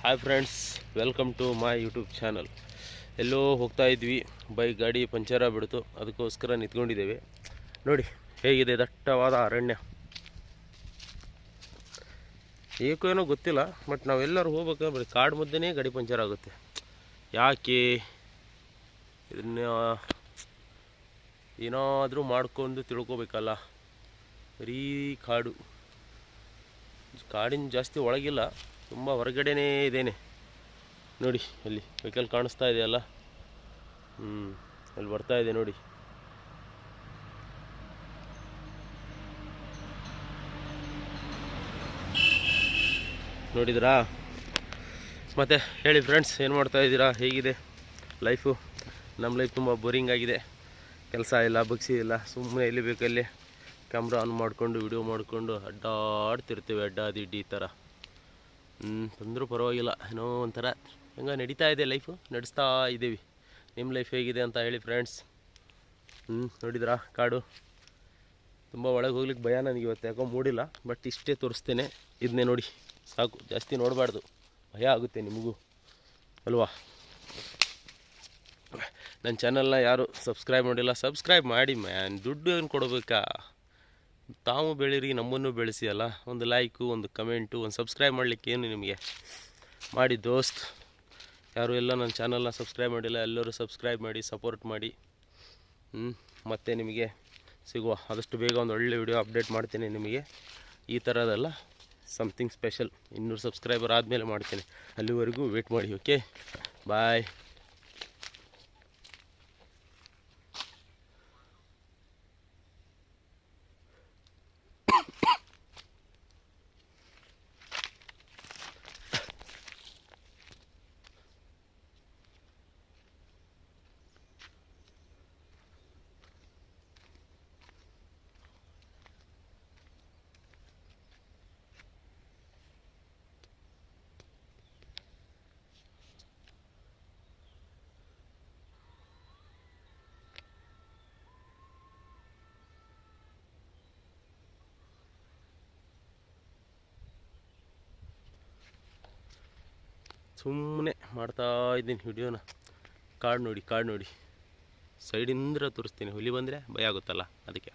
Hi friends, welcome to my YouTube channel. ಎಲ್ಲೋ ಹೋಗ್ತಾ ಇದ್ವಿ, ಬೈಕ್ ಗಾಡಿ ಪಂಚರ ಬಿಡ್ತು, ಅದಕ್ಕೋಸ್ಕರ ನಿಂತ್ಕೊಂಡಿದ್ದೇವೆ. ನೋಡಿ ಹೇಗಿದೆ ದಟ್ಟವಾದ ಅರಣ್ಯ. ಏನೋ ಗೊತ್ತಿಲ್ಲ, ಬಟ್ ನಾವೆಲ್ಲರೂ ಹೋಗ್ಬೇಕಾದ್ರೆ ಕಾಡು ಮಧ್ಯೆನೇ ಗಾಡಿ ಪಂಚರ್ ಆಗುತ್ತೆ. ಯಾಕೆ ಇದನ್ನ ಏನಾದರೂ ಮಾಡ್ಕೊಂಡು ತಿಳ್ಕೊಬೇಕಲ್ಲ. ಬರೀ ಕಾಡಿನ ಜಾಸ್ತಿ ಒಳಗಿಲ್ಲ, ತುಂಬ ಹೊರಗಡೆನೇ ಇದ್ದೇನೆ. ನೋಡಿ ಅಲ್ಲಿ ವೆಹಿಕಲ್ ಕಾಣಿಸ್ತಾ ಇದೆಯಲ್ಲ, ಅಲ್ಲಿ ಬರ್ತಾ ಇದೆ ನೋಡಿ. ನೋಡಿದ್ರಾ? ಮತ್ತೆ ಹೇಳಿ ಫ್ರೆಂಡ್ಸ್, ಏನು ಮಾಡ್ತಾ ಇದ್ದೀರಾ? ಹೇಗಿದೆ ಲೈಫು? ನಮ್ಮ ಲೈಫ್ ತುಂಬ ಬೋರಿಂಗ್ ಆಗಿದೆ. ಕೆಲಸ ಇಲ್ಲ, ಬಗ್ಸಿ ಇಲ್ಲ, ಸುಮ್ಮನೆ ಎಲ್ಲಿ ಬೇಕಲ್ಲಿ ಕ್ಯಾಮ್ರಾ ಆನ್ ಮಾಡಿಕೊಂಡು ವಿಡಿಯೋ ಮಾಡಿಕೊಂಡು ಅಡ್ಡಾಡ್ತಿರ್ತೀವಿ, ಅಡ್ಡಾದಿಡ್ಡಿ ಈ ಥರ. ತಂದರೂ ಪರವಾಗಿಲ್ಲ, ಏನೋ ಒಂಥರ ಹೆಂಗೆ ನಡೀತಾ ಇದೆ ಲೈಫು, ನಡೆಸ್ತಾ ಇದ್ದೀವಿ. ನಿಮ್ಮ ಲೈಫ್ ಹೇಗಿದೆ ಅಂತ ಹೇಳಿ ಫ್ರೆಂಡ್ಸ್. ನೋಡಿದ್ರಾ ಕಾಡು? ತುಂಬ ಒಳಗೆ ಹೋಗ್ಲಿಕ್ಕೆ ಭಯ ನನಗೆ. ಇವತ್ತು ಯಾಕೋ ಮೂಡಿಲ್ಲ, ಬಟ್ ಇಷ್ಟೇ ತೋರಿಸ್ತೇನೆ. ಇದನ್ನೇ ನೋಡಿ ಸಾಕು, ಜಾಸ್ತಿ ನೋಡಬಾರ್ದು, ಭಯ ಆಗುತ್ತೆ ನಿಮಗೂ ಅಲ್ವಾ. ನನ್ನ ಚಾನಲ್ನ ಯಾರು ಸಬ್ಸ್ಕ್ರೈಬ್ ಮಾಡಿಲ್ಲ, ಸಬ್ಸ್ಕ್ರೈಬ್ ಮಾಡಿ ಮ್ಯಾನ್. ದುಡ್ಡು ಏನು ಕೊಡಬೇಕಾ? ತಾವು ಬೆಳೀರಿ, ನಮ್ಮನ್ನು ಬೆಳೆಸಿ ಅಲ್ಲ. ಒಂದು ಲೈಕು, ಒಂದು ಕಮೆಂಟು, ಒಂದು ಸಬ್ಸ್ಕ್ರೈಬ್ ಮಾಡಲಿಕ್ಕೆ ಏನು ನಿಮಗೆ. ಮಾಡಿ ದೋಸ್ತ್. ಯಾರು ಎಲ್ಲ ನನ್ನ ಚಾನಲ್ನ ಸಬ್ಸ್ಕ್ರೈಬ್ ಮಾಡಿಲ್ಲ, ಎಲ್ಲರೂ ಸಬ್ಸ್ಕ್ರೈಬ್ ಮಾಡಿ, ಸಪೋರ್ಟ್ ಮಾಡಿ. ಮತ್ತು ನಿಮಗೆ ಸಿಗುವ ಆದಷ್ಟು ಬೇಗ ಒಂದು ಒಳ್ಳೆ ವಿಡಿಯೋ ಅಪ್ಡೇಟ್ ಮಾಡ್ತೀನಿ ನಿಮಗೆ. ಈ ಥರದಲ್ಲ, ಸಮಥಿಂಗ್ ಸ್ಪೆಷಲ್ 200 ಸಬ್ಸ್ಕ್ರೈಬರ್ ಆದಮೇಲೆ ಮಾಡ್ತೀನಿ. ಅಲ್ಲಿವರೆಗೂ ವೇಟ್ ಮಾಡಿ. ಓಕೆ, ಬಾಯ್. ಸುಮ್ಮನೆ ಮಾಡ್ತಾ ಇದ್ದೀನಿ ವಿಡಿಯೋನ. ಕಾಡು ನೋಡಿ, ಕಾಡು ನೋಡಿ, ಸೈಡಿಂದ ತೋರಿಸ್ತೀನಿ. ಹುಲಿ ಬಂದರೆ ಭಯ ಆಗುತ್ತಲ್ಲ, ಅದಕ್ಕೆ.